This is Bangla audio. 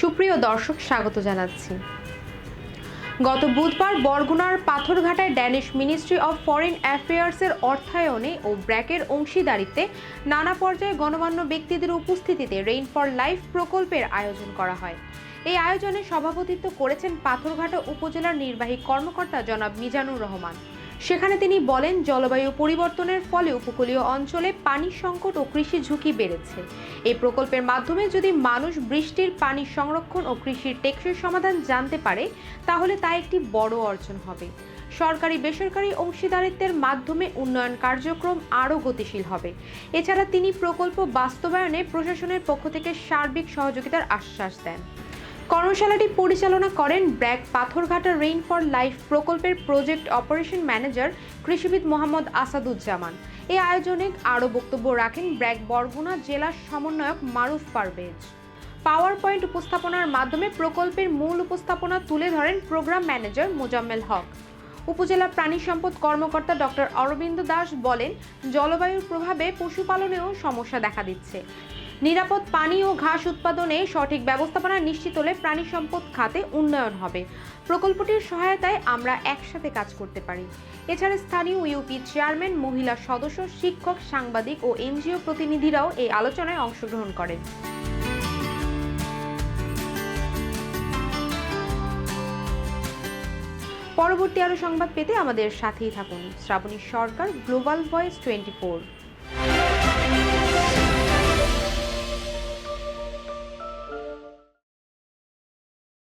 সুপ্রিয় দর্শক, স্বাগত জানাচ্ছি। গত বুধবার বরগুনার পাথরঘাটায় ড্যানিশ মিনিস্ট্রি অব ফরেন অ্যাফেয়ার্সের অর্থায়নে ও ব্র্যাকের অংশীদারিত্বে নানা পর্যায়ে গণমান্য ব্যক্তিদের উপস্থিতিতে রেইন ফর লাইফ প্রকল্পের আয়োজন করা হয়। এই আয়োজনে সভাপতিত্ব করেছেন পাথরঘাটা উপজেলার নির্বাহী কর্মকর্তা জনাব মিজানুর রহমান। সেখানে তিনি বলেন, জলবায়ু পরিবর্তনের ফলে উপকূলীয় অঞ্চলে পানি সংকট ও কৃষি ঝুঁকি বেড়েছে। এই প্রকল্পের মাধ্যমে যদি মানুষ বৃষ্টির পানি সংরক্ষণ ও কৃষির টেকসই সমাধান জানতে পারে, তাহলে তা একটি বড় অর্জন হবে। সরকারি বেসরকারি অংশীদারিত্বের মাধ্যমে উন্নয়ন কার্যক্রম আরও গতিশীল হবে। এছাড়া তিনি প্রকল্প বাস্তবায়নে প্রশাসনের পক্ষ থেকে সার্বিক সহযোগিতার আশ্বাস দেন। কর্মশালাটি পরিচালনা করেন BRAC Patharghata rain for life প্রকল্পের প্রজেক্ট অপারেশন ম্যানেজার কৃষিবিদ মোহাম্মদ আসাদুজ্জামান। এই আয়োজনে আরও বক্তব্য রাখেন ব্র্যাক বরগুনা জেলার সমন্বয়ক মারুফ পারভেজ। পাওয়ার পয়েন্ট উপস্থাপনার মাধ্যমে প্রকল্পের মূল উপস্থাপনা তুলে ধরেন প্রোগ্রাম ম্যানেজার মোজাম্মেল হক। উপজেলা প্রাণী সম্পদ কর্মকর্তা ডক্টর অরবিন্দ দাস বলেন, জলবায়ুর প্রভাবে পশুপালনেও সমস্যা দেখা দিচ্ছে। নিরাপদ পানি ও ঘাস উৎপাদনে সঠিক ব্যবস্থাপনা নিশ্চিত হলে প্রাণী সম্পদ খাতে উন্নয়ন হবে। প্রকল্পটির সহায়তায় আমরা একসাথে কাজ করতে পারি। এছাড়া স্থানীয় ইউপি চেয়ারম্যান, মহিলা সদস্য, শিক্ষক, সাংবাদিক ও এনজিও প্রতিনিধিরাও এই আলোচনায় অংশগ্রহণ করেন। পরবর্তী আরও সংবাদ পেতে আমাদের সাথেই থাকুন। শ্রাবণী সরকার, গ্লোবাল ভয়েস 24।